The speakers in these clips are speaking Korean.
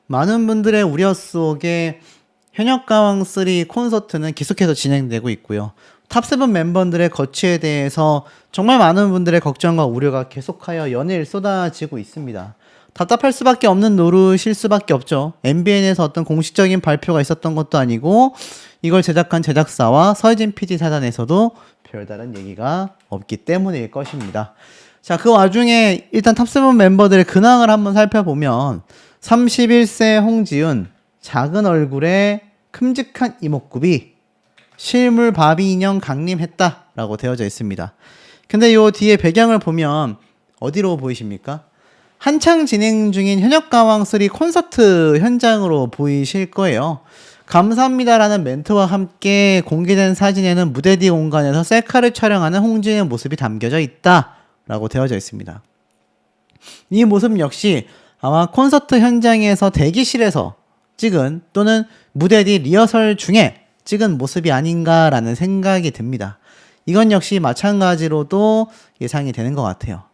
많은 분들의 우려 속에 현역가왕3 콘서트는 계속해서 진행되고 있고요. 탑7 멤버들의 거취에 대해서 정말 많은 분들의 걱정과 우려가 계속하여 연일 쏟아지고 있습니다. 답답할 수밖에 없는 노릇일 수밖에 없죠. MBN에서 어떤 공식적인 발표가 있었던 것도 아니고 이걸 제작한 제작사와 서혜진 PD 사단에서도 별다른 얘기가 없기 때문일 것입니다. 자, 그 와중에 일단 탑7 멤버들의 근황을 한번 살펴보면 31세 홍지은, 작은 얼굴에 큼직한 이목구비, 실물 바비 인형 강림했다 라고 되어져 있습니다. 근데 요 뒤에 배경을 보면 어디로 보이십니까? 한창 진행 중인 현역가왕3 콘서트 현장으로 보이실 거예요. 감사합니다라는 멘트와 함께 공개된 사진에는 무대 뒤 공간에서 셀카를 촬영하는 홍지은의 모습이 담겨져 있다 라고 되어져 있습니다. 이 모습 역시 아마 콘서트 현장에서 대기실에서 찍은 또는 무대 뒤 리허설 중에 찍은 모습이 아닌가라는 생각이 듭니다. 이건 역시 마찬가지로도 예상이 되는 것 같아요.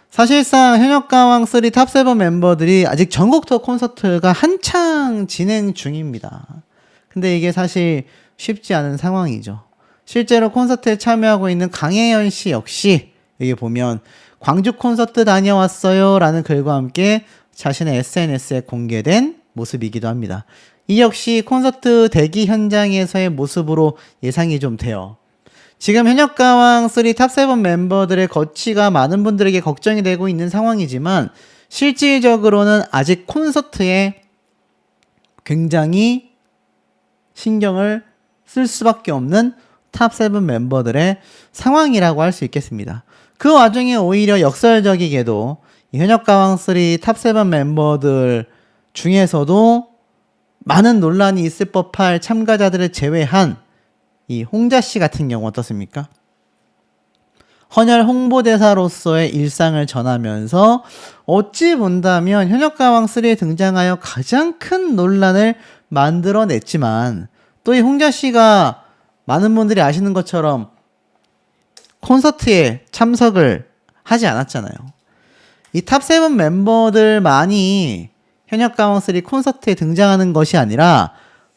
사실상 현역가왕3 탑7 멤버들이 아직 전국 투어 콘서트가 한창 진행 중입니다. 근데 이게 사실 쉽지 않은 상황이죠. 실제로 콘서트에 참여하고 있는 강혜연 씨 역시 여기 보면 광주 콘서트 다녀왔어요 라는 글과 함께 자신의 SNS에 공개된 모습이기도 합니다. 이 역시 콘서트 대기 현장에서의 모습으로 예상이 좀 돼요. 지금 현역가왕3 탑7 멤버들의 거취가 많은 분들에게 걱정이 되고 있는 상황이지만 실질적으로는 아직 콘서트에 굉장히 신경을 쓸 수밖에 없는 탑7 멤버들의 상황이라고 할 수 있겠습니다. 그 와중에 오히려 역설적이게도 현역가왕3 탑7 멤버들 중에서도 많은 논란이 있을 법할 참가자들을 제외한 이 홍자씨 같은 경우 어떻습니까? 헌혈 홍보대사로서의 일상을 전하면서 어찌 본다면 현역가왕3에 등장하여 가장 큰 논란을 만들어냈지만 또 이 홍자씨가 많은 분들이 아시는 것처럼 콘서트에 참석을 하지 않았잖아요. 이 탑7 멤버들만이 현역가왕3 콘서트에 등장하는 것이 아니라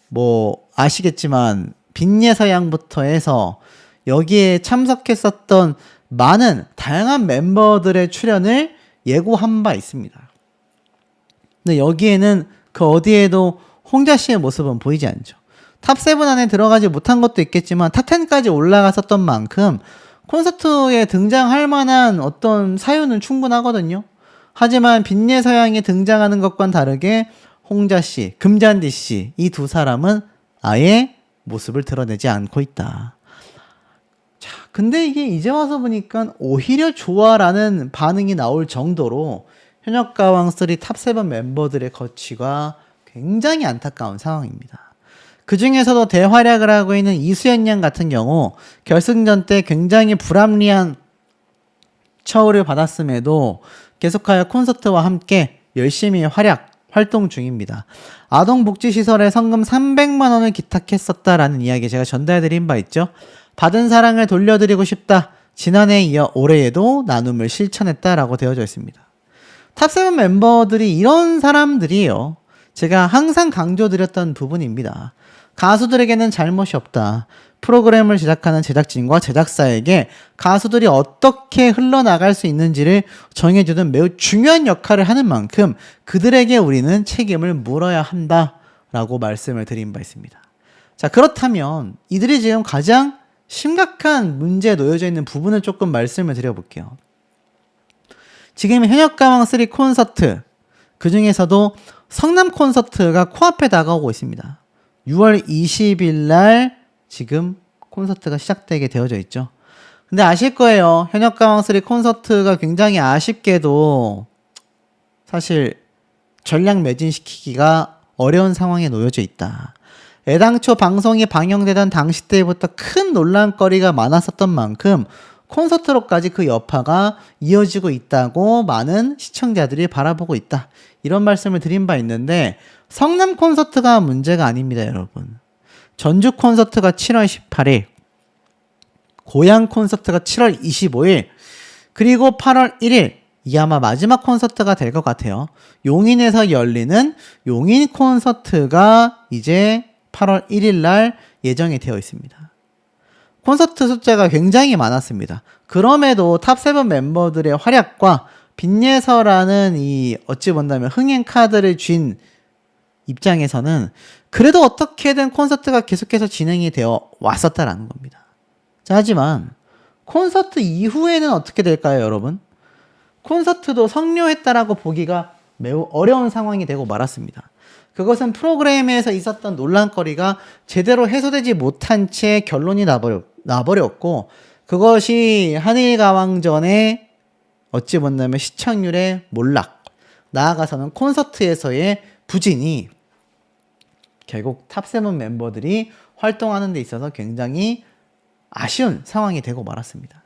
뭐 아시겠지만 빈예서양부터 해서 여기에 참석했었던 많은 다양한 멤버들의 출연을 예고한 바 있습니다. 근데 여기에는 그 어디에도 홍자씨의 모습은 보이지 않죠. 탑7 안에 들어가지 못한 것도 있겠지만 탑10까지 올라갔었던 만큼 콘서트에 등장할 만한 어떤 사유는 충분하거든요. 하지만 빈예서양이 등장하는 것과는 다르게 홍자씨, 금잔디씨 이 두 사람은 아예 모습을 드러내지 않고 있다. 자, 근데 이게 이제 와서 보니까 오히려 좋아라는 반응이 나올 정도로 현역가왕3 탑7 멤버들의 거취가 굉장히 안타까운 상황입니다. 그 중에서도 대활약을 하고 있는 이수연 양 같은 경우 결승전 때 굉장히 불합리한 처우를 받았음에도 계속하여 콘서트와 함께 열심히 활동 중입니다. 아동복지시설에 성금 300만 원을 기탁했었다라는 이야기 제가 전달해드린 바 있죠. 받은 사랑을 돌려드리고 싶다. 지난해에 이어 올해에도 나눔을 실천했다라고 되어져 있습니다. 탑7 멤버들이 이런 사람들이에요. 제가 항상 강조드렸던 부분입니다. 가수들에게는 잘못이 없다. 프로그램을 제작하는 제작진과 제작사에게 가수들이 어떻게 흘러나갈 수 있는지를 정해주는 매우 중요한 역할을 하는 만큼 그들에게 우리는 책임을 물어야 한다라고 말씀을 드린 바 있습니다. 자, 그렇다면 이들이 지금 가장 심각한 문제에 놓여져 있는 부분을 조금 말씀을 드려볼게요. 지금 현역가왕3 콘서트, 그 중에서도 성남 콘서트가 코앞에 다가오고 있습니다. 6월 20일 날 지금 콘서트가 시작되게 되어져 있죠. 근데 아실 거예요. 현역가왕3 콘서트가 굉장히 아쉽게도 사실 전략 매진시키기가 어려운 상황에 놓여져 있다. 애당초 방송이 방영되던 당시 때부터 큰 논란거리가 많았었던 만큼 콘서트로까지 그 여파가 이어지고 있다고 많은 시청자들이 바라보고 있다. 이런 말씀을 드린 바 있는데 성남 콘서트가 문제가 아닙니다, 여러분. 전주 콘서트가 7월 18일, 고양 콘서트가 7월 25일, 그리고 8월 1일 이게 아마 마지막 콘서트가 될 것 같아요. 용인에서 열리는 용인 콘서트가 이제 8월 1일 날 예정이 되어 있습니다. 콘서트 숫자가 굉장히 많았습니다. 그럼에도 탑7 멤버들의 활약과 빈예서라는 이 어찌 본다면 흥행 카드를 쥔 입장에서는 그래도 어떻게든 콘서트가 계속해서 진행이 되어 왔었다라는 겁니다. 자, 하지만 콘서트 이후에는 어떻게 될까요, 여러분? 콘서트도 성료했다라고 보기가 매우 어려운 상황이 되고 말았습니다. 그것은 프로그램에서 있었던 논란거리가 제대로 해소되지 못한 채 결론이 나버렸고, 그것이 한일가왕전의 어찌 본다면 시청률의 몰락, 나아가서는 콘서트에서의 부진이 결국 탑7 멤버들이 활동하는 데 있어서 굉장히 아쉬운 상황이 되고 말았습니다.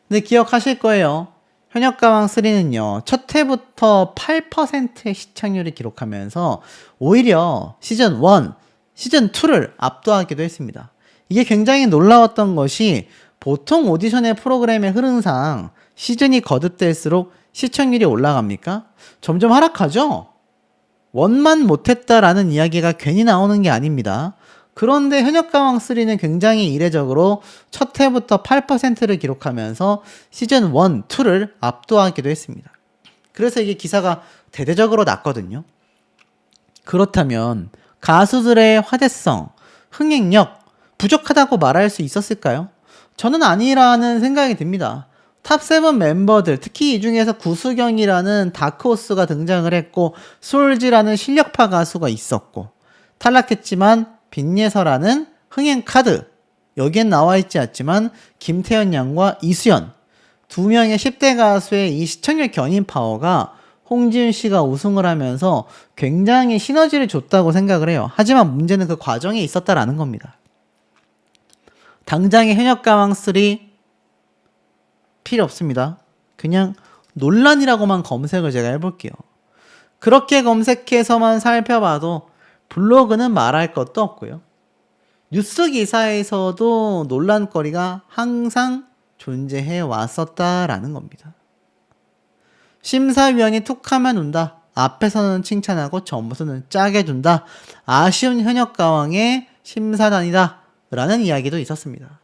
근데 기억하실 거예요. 현역가왕3는요, 첫 회부터 8%의 시청률을 기록하면서 오히려 시즌1, 시즌2를 압도하기도 했습니다. 이게 굉장히 놀라웠던 것이 보통 오디션의 프로그램의 흐름상 시즌이 거듭될수록 시청률이 올라갑니까? 점점 하락하죠? 원만 못했다라는 이야기가 괜히 나오는 게 아닙니다. 그런데 현역가왕3는 굉장히 이례적으로 첫 해부터 8%를 기록하면서 시즌 1, 2를 압도하기도 했습니다. 그래서 이게 기사가 대대적으로 났거든요. 그렇다면 가수들의 화제성, 흥행력 부족하다고 말할 수 있었을까요? 저는 아니라는 생각이 듭니다. 탑7 멤버들, 특히 이 중에서 구수경이라는 다크호스가 등장을 했고 솔지라는 실력파 가수가 있었고 탈락했지만 빈예서라는 흥행 카드, 여기엔 나와 있지 않지만 김태현 양과 이수연 두 명의 10대 가수의 이 시청률 견인 파워가 홍지윤 씨가 우승을 하면서 굉장히 시너지를 줬다고 생각을 해요. 하지만 문제는 그 과정에 있었다라는 겁니다. 당장의 현역가왕3 필요 없습니다. 그냥 논란이라고만 검색을 제가 해볼게요. 그렇게 검색해서만 살펴봐도 블로그는 말할 것도 없고요. 뉴스 기사에서도 논란거리가 항상 존재해 왔었다라는 겁니다. 심사위원이 툭하면 운다. 앞에서는 칭찬하고 전부서는 짜게 준다. 아쉬운 현역가왕의 심사단이다. 라는 이야기도 있었습니다.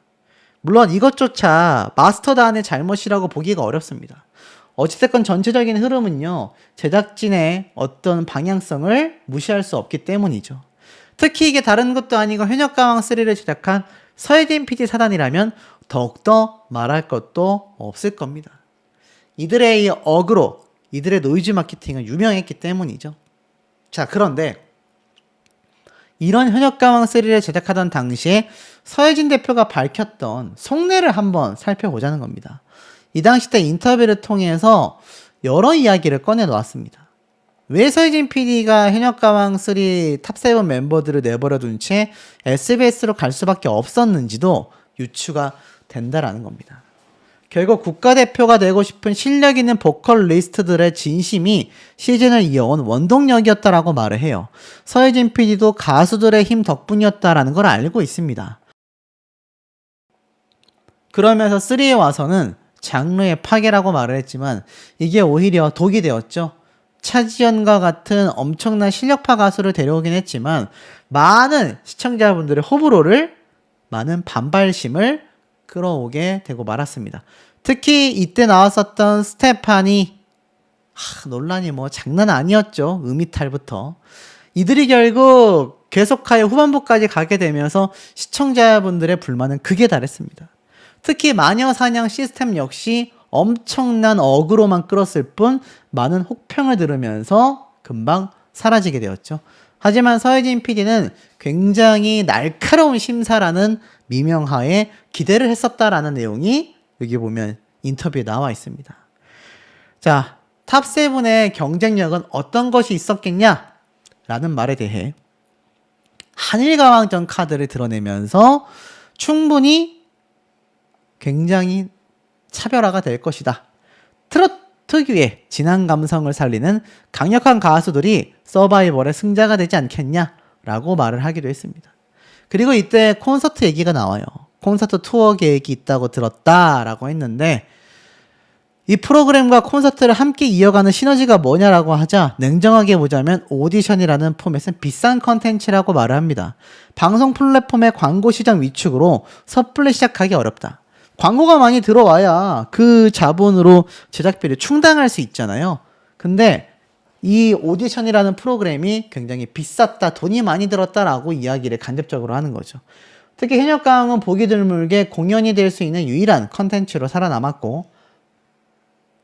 물론 이것조차 마스터단의 잘못이라고 보기가 어렵습니다. 어찌됐건 전체적인 흐름은요, 제작진의 어떤 방향성을 무시할 수 없기 때문이죠. 특히 이게 다른 것도 아니고 현역가왕3를 제작한 서혜진 PD 사단이라면 더욱더 말할 것도 없을 겁니다. 이들의 이 어그로, 이들의 노이즈 마케팅은 유명했기 때문이죠. 자, 그런데 이런 현역가왕3를 제작하던 당시에 서혜진 대표가 밝혔던 속내를 한번 살펴보자는 겁니다. 이 당시 때 인터뷰를 통해서 여러 이야기를 꺼내놓았습니다. 왜 서혜진 PD가 현역가왕3 탑7 멤버들을 내버려둔 채 SBS로 갈 수밖에 없었는지도 유추가 된다라는 겁니다. 결국 국가대표가 되고 싶은 실력 있는 보컬리스트들의 진심이 시즌을 이어온 원동력이었다라고 말을 해요. 서혜진 PD도 가수들의 힘 덕분이었다라는 걸 알고 있습니다. 그러면서 3에 와서는 장르의 파괴라고 말을 했지만 이게 오히려 독이 되었죠. 차지연과 같은 엄청난 실력파 가수를 데려오긴 했지만 많은 시청자분들의 호불호를, 많은 반발심을 끌어오게 되고 말았습니다. 특히 이때 나왔었던 스테파니, 논란이 뭐 장난 아니었죠. 음이탈부터. 이들이 결국 계속하여 후반부까지 가게 되면서 시청자분들의 불만은 극에 달했습니다. 특히 마녀사냥 시스템 역시 엄청난 어그로만 끌었을 뿐 많은 혹평을 들으면서 금방 사라지게 되었죠. 하지만 서혜진 PD는 굉장히 날카로운 심사라는 미명하에 기대를 했었다라는 내용이 여기 보면 인터뷰에 나와 있습니다. 자, 탑7의 경쟁력은 어떤 것이 있었겠냐? 라는 말에 대해 한일가왕전 카드를 드러내면서 충분히 굉장히 차별화가 될 것이다. 트로트 특유의 진한 감성을 살리는 강력한 가수들이 서바이벌의 승자가 되지 않겠냐라고 말을 하기도 했습니다. 그리고 이때 콘서트 얘기가 나와요. 콘서트 투어 계획이 있다고 들었다라고 했는데 이 프로그램과 콘서트를 함께 이어가는 시너지가 뭐냐라고 하자 냉정하게 보자면 오디션이라는 포맷은 비싼 컨텐츠라고 말을 합니다. 방송 플랫폼의 광고 시장 위축으로 섣불리 시작하기 어렵다. 광고가 많이 들어와야 그 자본으로 제작비를 충당할 수 있잖아요. 근데 이 오디션이라는 프로그램이 굉장히 비쌌다, 돈이 많이 들었다라고 이야기를 간접적으로 하는 거죠. 특히 현역가왕은 보기 드물게 공연이 될 수 있는 유일한 컨텐츠로 살아남았고,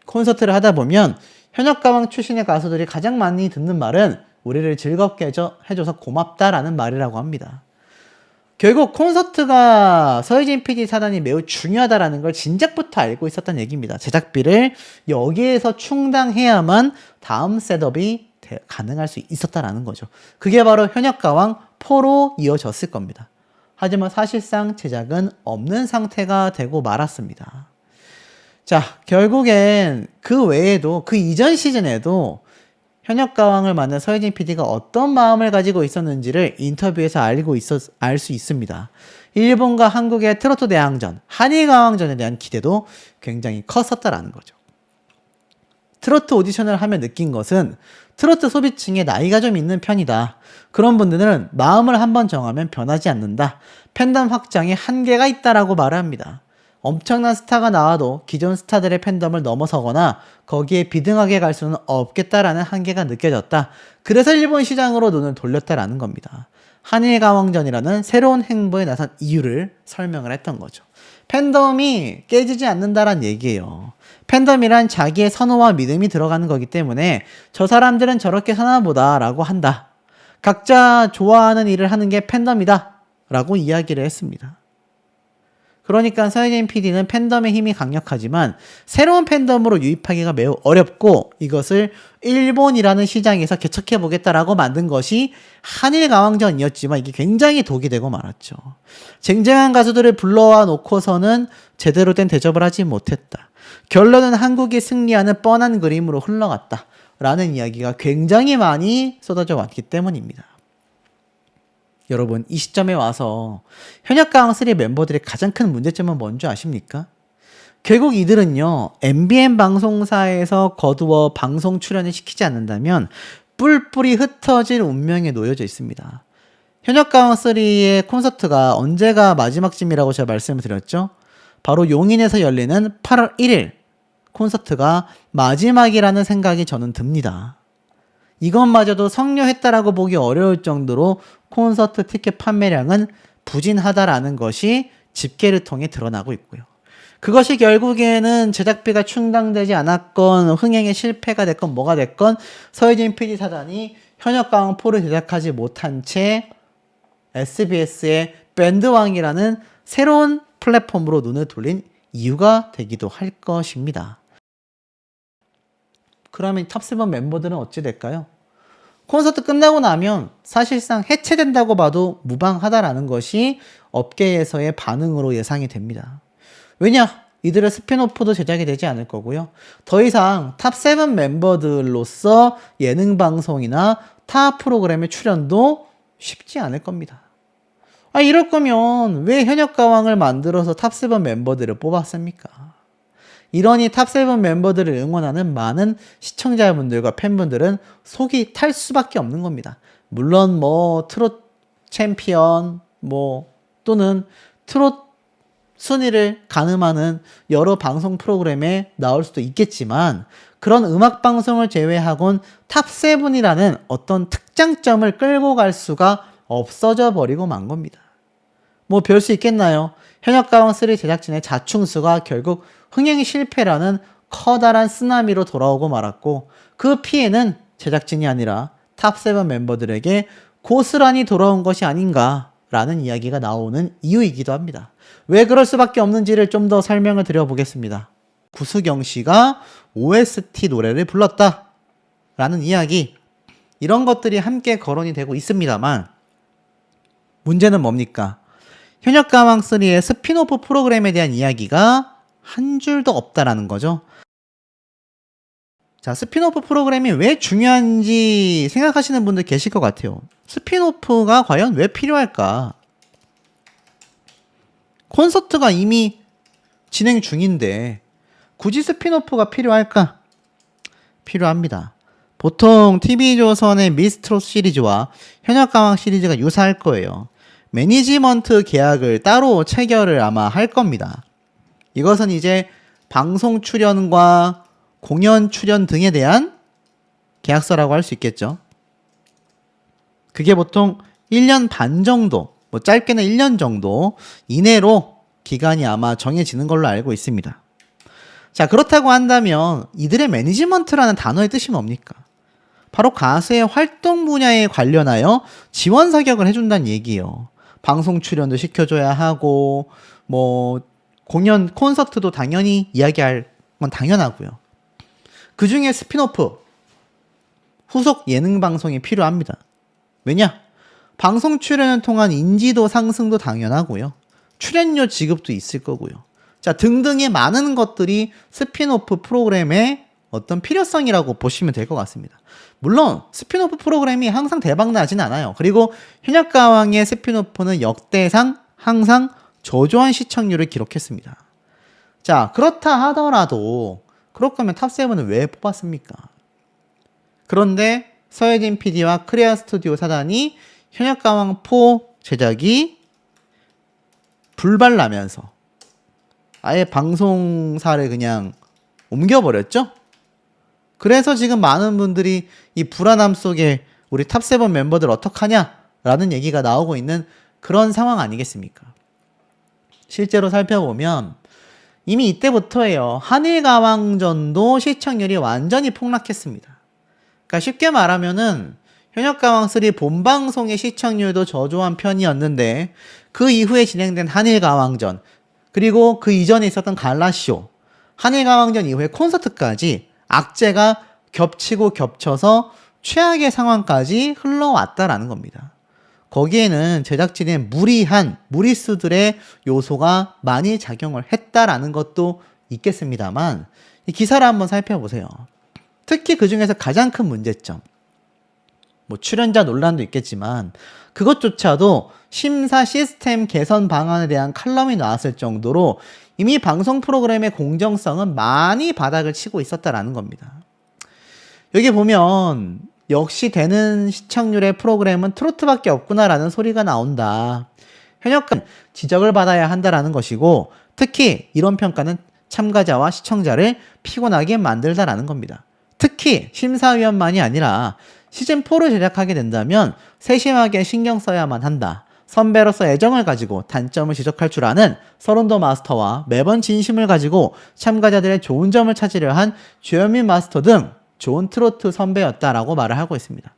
콘서트를 하다 보면 현역가왕 출신의 가수들이 가장 많이 듣는 말은 우리를 즐겁게 해줘서 고맙다라는 말이라고 합니다. 결국 콘서트가 서희진 PD 사단이 매우 중요하다라는 걸 진작부터 알고 있었던 얘기입니다. 제작비를 여기에서 충당해야만 다음 셋업이 가능할 수 있었다라는 거죠. 그게 바로 현역가왕 4로 이어졌을 겁니다. 하지만 사실상 제작은 없는 상태가 되고 말았습니다. 자, 결국엔 그 외에도 그 이전 시즌에도 현역가왕을 만난 서혜진 PD가 어떤 마음을 가지고 있었는지를 인터뷰에서 알 수 있습니다. 일본과 한국의 트로트 대항전, 한일가왕전에 대한 기대도 굉장히 컸었다라는 거죠. 트로트 오디션을 하며 느낀 것은 트로트 소비층의 나이가 좀 있는 편이다. 그런 분들은 마음을 한번 정하면 변하지 않는다. 팬덤 확장에 한계가 있다라고 말을 합니다. 엄청난 스타가 나와도 기존 스타들의 팬덤을 넘어서거나 거기에 비등하게 갈 수는 없겠다라는 한계가 느껴졌다. 그래서 일본 시장으로 눈을 돌렸다라는 겁니다. 한일가왕전이라는 새로운 행보에 나선 이유를 설명을 했던 거죠. 팬덤이 깨지지 않는다란 얘기예요. 팬덤이란 자기의 선호와 믿음이 들어가는 거기 때문에 저 사람들은 저렇게 사나보다 라고 한다. 각자 좋아하는 일을 하는 게 팬덤이다 라고 이야기를 했습니다. 그러니까 서혜진 PD는 팬덤의 힘이 강력하지만 새로운 팬덤으로 유입하기가 매우 어렵고 이것을 일본이라는 시장에서 개척해보겠다라고 만든 것이 한일가왕전이었지만 이게 굉장히 독이 되고 말았죠. 쟁쟁한 가수들을 불러와 놓고서는 제대로 된 대접을 하지 못했다. 결론은 한국이 승리하는 뻔한 그림으로 흘러갔다. 라는 이야기가 굉장히 많이 쏟아져 왔기 때문입니다. 여러분, 이 시점에 와서 현역가왕3 멤버들의 가장 큰 문제점은 뭔지 아십니까? 결국 이들은요, MBN 방송사에서 거두어 방송 출연을 시키지 않는다면 뿔뿔이 흩어질 운명에 놓여져 있습니다. 현역가왕3의 콘서트가 언제가 마지막쯤이라고 제가 말씀을 드렸죠? 바로 용인에서 열리는 8월 1일 콘서트가 마지막이라는 생각이 저는 듭니다. 이것마저도 성료했다라고 보기 어려울 정도로 콘서트 티켓 판매량은 부진하다라는 것이 집계를 통해 드러나고 있고요. 그것이 결국에는 제작비가 충당되지 않았건 흥행에 실패가 됐건 뭐가 됐건 서혜진 PD 사단이 현역가왕 4를 제작하지 못한 채 SBS의 밴드왕이라는 새로운 플랫폼으로 눈을 돌린 이유가 되기도 할 것입니다. 그러면 탑7 멤버들은 어찌 될까요? 콘서트 끝나고 나면 사실상 해체된다고 봐도 무방하다라는 것이 업계에서의 반응으로 예상이 됩니다. 왜냐? 이들의 스핀오프도 제작이 되지 않을 거고요. 더 이상 탑7 멤버들로서 예능 방송이나 타 프로그램의 출연도 쉽지 않을 겁니다. 이럴 거면 왜 현역가왕을 만들어서 탑7 멤버들을 뽑았습니까? 이러니 탑7 멤버들을 응원하는 많은 시청자분들과 팬분들은 속이 탈 수밖에 없는 겁니다. 물론 트롯 챔피언 또는 트롯 순위를 가늠하는 여러 방송 프로그램에 나올 수도 있겠지만 그런 음악 방송을 제외하곤 탑7이라는 어떤 특장점을 끌고 갈 수가 없어져 버리고 만 겁니다. 별 수 있겠나요? 현역가왕3 제작진의 자충수가 결국 흥행 실패라는 커다란 쓰나미로 돌아오고 말았고 그 피해는 제작진이 아니라 탑7 멤버들에게 고스란히 돌아온 것이 아닌가라는 이야기가 나오는 이유이기도 합니다. 왜 그럴 수밖에 없는지를 좀 더 설명을 드려보겠습니다. 구수경 씨가 OST 노래를 불렀다라는 이야기, 이런 것들이 함께 거론이 되고 있습니다만 문제는 뭡니까? 현역가왕3의 스핀오프 프로그램에 대한 이야기가 한 줄도 없다라는 거죠. 자, 스핀오프 프로그램이 왜 중요한지 생각하시는 분들 계실 것 같아요. 스핀오프가 과연 왜 필요할까? 콘서트가 이미 진행 중인데 굳이 스피노프가 필요할까? 필요합니다. 보통 TV조선의 미스트롯 시리즈와 현역가왕 시리즈가 유사할 거예요. 매니지먼트 계약을 따로 체결을 아마 할 겁니다. 이것은 이제 방송 출연과 공연 출연 등에 대한 계약서라고 할 수 있겠죠. 그게 보통 1년 반 정도, 뭐 짧게는 1년 정도 이내로 기간이 아마 정해지는 걸로 알고 있습니다. 자, 그렇다고 한다면 이들의 매니지먼트라는 단어의 뜻이 뭡니까? 바로 가수의 활동 분야에 관련하여 지원 사격을 해준다는 얘기예요. 방송 출연도 시켜줘야 하고 뭐 공연 콘서트도 당연히 이야기할 건 당연하고요. 그 중에 스피노프 후속 예능 방송이 필요합니다. 왜냐? 방송 출연을 통한 인지도 상승도 당연하고요. 출연료 지급도 있을 거고요. 자, 등등의 많은 것들이 스피노프 프로그램의 어떤 필요성이라고 보시면 될 것 같습니다. 물론 스피노프 프로그램이 항상 대박 나진 않아요. 그리고 현역가왕의 스피노프는 역대상 항상 저조한 시청률을 기록했습니다. 자, 그렇다 하더라도 그럴 거면 탑7은 왜 뽑았습니까? 그런데 서혜진 PD와 크레아 스튜디오 사단이 현역가왕4 제작이 불발나면서 아예 방송사를 그냥 옮겨버렸죠? 그래서 지금 많은 분들이 이 불안함 속에 우리 탑7 멤버들 어떡하냐? 라는 얘기가 나오고 있는 그런 상황 아니겠습니까? 실제로 살펴보면 이미 이때부터예요. 한일가왕전도 시청률이 완전히 폭락했습니다. 그러니까 쉽게 말하면은 현역가왕3 본방송의 시청률도 저조한 편이었는데 그 이후에 진행된 한일가왕전 그리고 그 이전에 있었던 갈라쇼 한일가왕전 이후에 콘서트까지 악재가 겹치고 겹쳐서 최악의 상황까지 흘러왔다라는 겁니다. 거기에는 제작진의 무리수들의 요소가 많이 작용을 했다라는 것도 있겠습니다만 이 기사를 한번 살펴보세요. 특히 그 중에서 가장 큰 문제점 뭐 출연자 논란도 있겠지만 그것조차도 심사 시스템 개선 방안에 대한 칼럼이 나왔을 정도로 이미 방송 프로그램의 공정성은 많이 바닥을 치고 있었다라는 겁니다. 여기 보면 역시 되는 시청률의 프로그램은 트로트밖에 없구나라는 소리가 나온다. 현역가는 지적을 받아야 한다라는 것이고 특히 이런 평가는 참가자와 시청자를 피곤하게 만들다라는 겁니다. 특히 심사위원만이 아니라 시즌4를 제작하게 된다면 세심하게 신경 써야만 한다. 선배로서 애정을 가지고 단점을 지적할 줄 아는 서른도 마스터와 매번 진심을 가지고 참가자들의 좋은 점을 찾으려 한 주현민 마스터 등 좋은 트로트 선배였다라고 말을 하고 있습니다.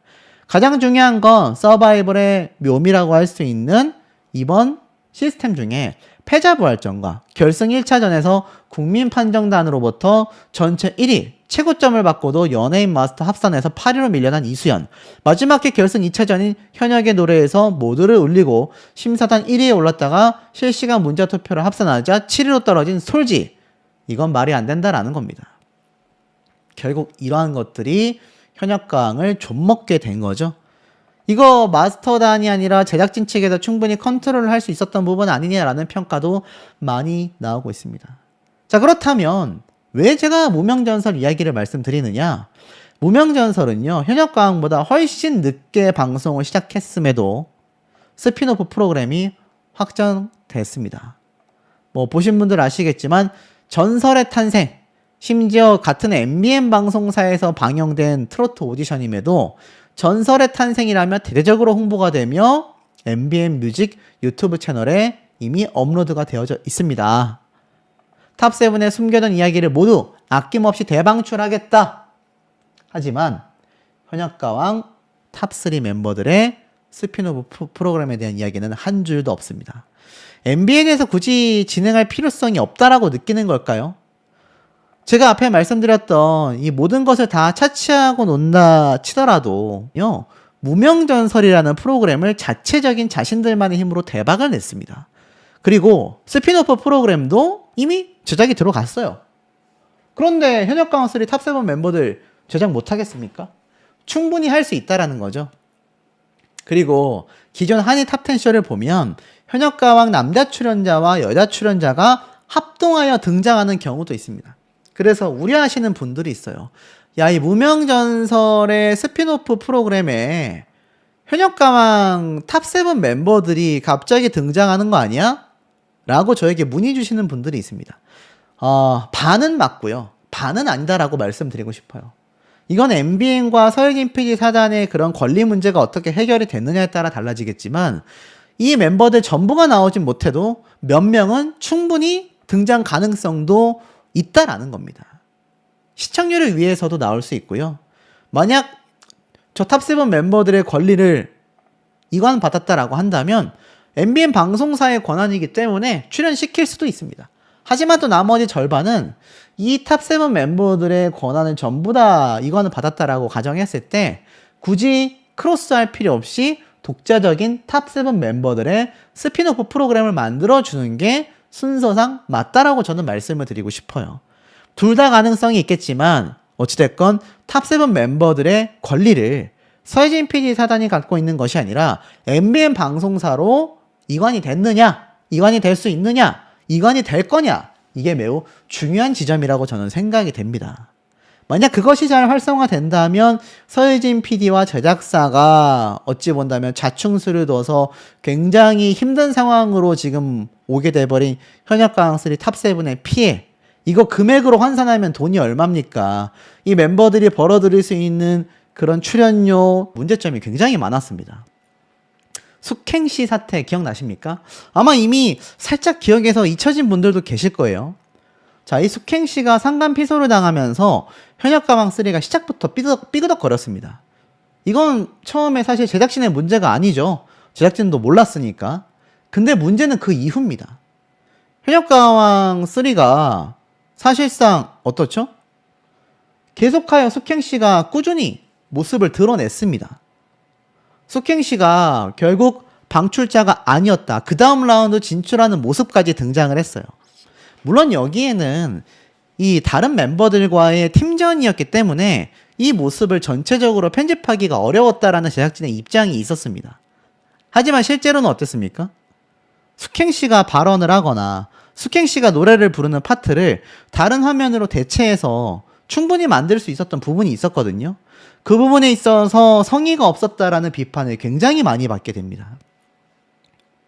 가장 중요한 건 서바이벌의 묘미라고 할 수 있는 이번 시스템 중에 패자부활전과 결승 1차전에서 국민판정단으로부터 전체 1위 최고점을 받고도 연예인 마스터 합산에서 8위로 밀려난 이수연, 마지막 해 결승 2차전인 현역의 노래에서 모두를 울리고 심사단 1위에 올랐다가 실시간 문자 투표를 합산하자 7위로 떨어진 솔지, 이건 말이 안 된다라는 겁니다. 결국 이러한 것들이 현역가왕을 좀먹게 된 거죠. 이거 마스터단이 아니라 제작진 측에서 충분히 컨트롤을 할 수 있었던 부분 아니냐라는 평가도 많이 나오고 있습니다. 자, 그렇다면 왜 제가 무명전설 이야기를 말씀드리느냐? 무명전설은요, 현역가왕보다 훨씬 늦게 방송을 시작했음에도 스피노프 프로그램이 확정됐습니다. 뭐 보신 분들 아시겠지만 전설의 탄생, 심지어 같은 MBN 방송사에서 방영된 트로트 오디션임에도 전설의 탄생이라며 대대적으로 홍보가 되며 MBN 뮤직 유튜브 채널에 이미 업로드가 되어져 있습니다. 탑7의 숨겨둔 이야기를 모두 아낌없이 대방출하겠다. 하지만 현역가왕 탑3 멤버들의 스피노프 프로그램에 대한 이야기는 한 줄도 없습니다. MBN에서 굳이 진행할 필요성이 없다라고 느끼는 걸까요? 제가 앞에 말씀드렸던 이 모든 것을 다 차치하고 논다 치더라도요, 무명전설이라는 프로그램을 자체적인 자신들만의 힘으로 대박을 냈습니다. 그리고 스피노프 프로그램도 이미 제작이 들어갔어요. 그런데 현역가왕3 탑7 멤버들 제작 못하겠습니까? 충분히 할 수 있다라는 거죠. 그리고 기존 한일 탑10 쇼를 보면 현역가왕 남자 출연자와 여자 출연자가 합동하여 등장하는 경우도 있습니다. 그래서 우려하시는 분들이 있어요. 야, 이 무명전설의 스피노프 프로그램에 현역가왕 탑7 멤버들이 갑자기 등장하는 거 아니야? 라고 저에게 문의 주시는 분들이 있습니다. 반은 맞고요. 반은 아니다라고 말씀드리고 싶어요. 이건 MBN과 서혜진 PD 사단의 그런 권리 문제가 어떻게 해결이 됐느냐에 따라 달라지겠지만 이 멤버들 전부가 나오진 못해도 몇 명은 충분히 등장 가능성도 있다라는 겁니다. 시청률을 위해서도 나올 수 있고요. 만약 저 탑7 멤버들의 권리를 이관 받았다라고 한다면 MBN 방송사의 권한이기 때문에 출연시킬 수도 있습니다. 하지만 또 나머지 절반은 이 탑7 멤버들의 권한을 전부 다 이관을 받았다라고 가정했을 때 굳이 크로스할 필요 없이 독자적인 탑7 멤버들의 스피노프 프로그램을 만들어주는 게 순서상 맞다라고 저는 말씀을 드리고 싶어요. 둘 다 가능성이 있겠지만 어찌됐건 탑7 멤버들의 권리를 서혜진 PD 사단이 갖고 있는 것이 아니라 MBN 방송사로 이관이 됐느냐, 이관이 될 수 있느냐, 이관이 될 거냐, 이게 매우 중요한 지점이라고 저는 생각이 됩니다. 만약 그것이 잘 활성화된다면 서혜진 PD와 제작사가 어찌 본다면 자충수를 둬서 굉장히 힘든 상황으로 지금 오게 돼버린 현역가왕3 탑7의 피해, 이거 금액으로 환산하면 돈이 얼마입니까? 이 멤버들이 벌어들일 수 있는 그런 출연료 문제점이 굉장히 많았습니다. 숙행시 사태 기억나십니까? 아마 이미 살짝 기억에서 잊혀진 분들도 계실 거예요. 자, 이 숙행시가 상간 피소를 당하면서 현역가왕3가 시작부터 삐그덕거렸습니다. 이건 처음에 사실 제작진의 문제가 아니죠. 제작진도 몰랐으니까. 근데 문제는 그 이후입니다. 현역가왕3가 사실상 어떻죠? 계속하여 숙행씨가 꾸준히 모습을 드러냈습니다. 숙행씨가 결국 방출자가 아니었다. 그 다음 라운드 진출하는 모습까지 등장을 했어요. 물론 여기에는 이 다른 멤버들과의 팀전이었기 때문에 이 모습을 전체적으로 편집하기가 어려웠다라는 제작진의 입장이 있었습니다. 하지만 실제로는 어땠습니까? 숙행씨가 발언을 하거나 숙행씨가 노래를 부르는 파트를 다른 화면으로 대체해서 충분히 만들 수 있었던 부분이 있었거든요. 그 부분에 있어서 성의가 없었다라는 비판을 굉장히 많이 받게 됩니다.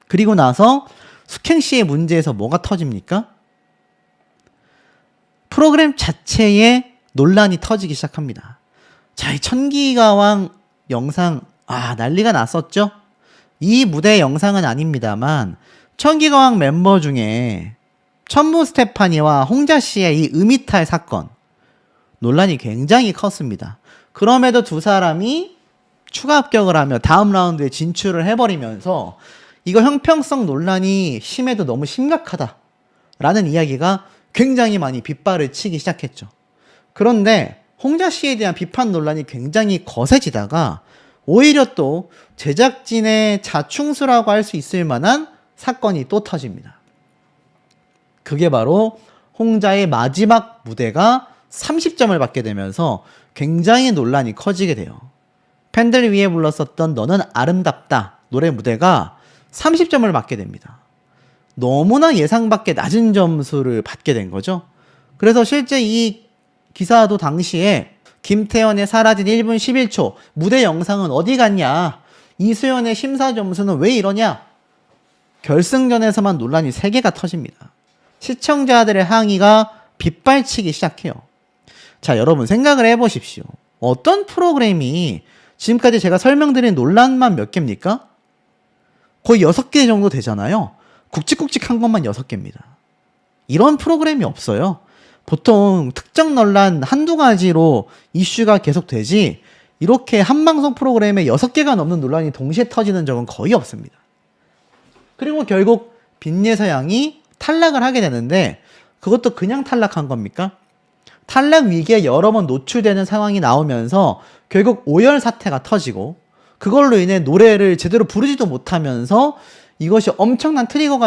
그리고 나서 숙행씨의 문제에서 뭐가 터집니까? 프로그램 자체에 논란이 터지기 시작합니다. 자, 이 천기가왕 영상, 난리가 났었죠? 이 무대 영상은 아닙니다만 천기가왕 멤버 중에 천무 스테파니와 홍자 씨의 이 음이탈 사건, 논란이 굉장히 컸습니다. 그럼에도 두 사람이 추가 합격을 하며 다음 라운드에 진출을 해버리면서 이거 형평성 논란이 심해도 너무 심각하다라는 이야기가 굉장히 많이 빗발을 치기 시작했죠. 그런데 홍자 씨에 대한 비판 논란이 굉장히 거세지다가 오히려 또 제작진의 자충수라고 할 수 있을 만한 사건이 또 터집니다. 그게 바로 홍자의 마지막 무대가 30점을 받게 되면서 굉장히 논란이 커지게 돼요. 팬들 위해 불렀었던 너는 아름답다 노래 무대가 30점을 받게 됩니다. 너무나 예상 밖의 낮은 점수를 받게 된 거죠. 그래서 실제 이 기사도 당시에 김태현의 사라진 1분 11초 무대 영상은 어디 갔냐, 이수연의 심사 점수는 왜 이러냐, 결승전에서만 논란이 3개가 터집니다. 시청자들의 항의가 빗발치기 시작해요. 자, 여러분 생각을 해보십시오. 어떤 프로그램이 지금까지 제가 설명드린 논란만 몇 개입니까? 거의 6개 정도 되잖아요. 굵직굵직한 것만 6개입니다. 이런 프로그램이 없어요. 보통 특정 논란 한두 가지로 이슈가 계속되지 이렇게 한 방송 프로그램에 6개가 넘는 논란이 동시에 터지는 적은 거의 없습니다. 그리고 결국 빈예서 양이 탈락을 하게 되는데 그것도 그냥 탈락한 겁니까? 탈락 위기에 여러 번 노출되는 상황이 나오면서 결국 오열 사태가 터지고 그걸로 인해 노래를 제대로 부르지도 못하면서 이것이 엄청난 트리거가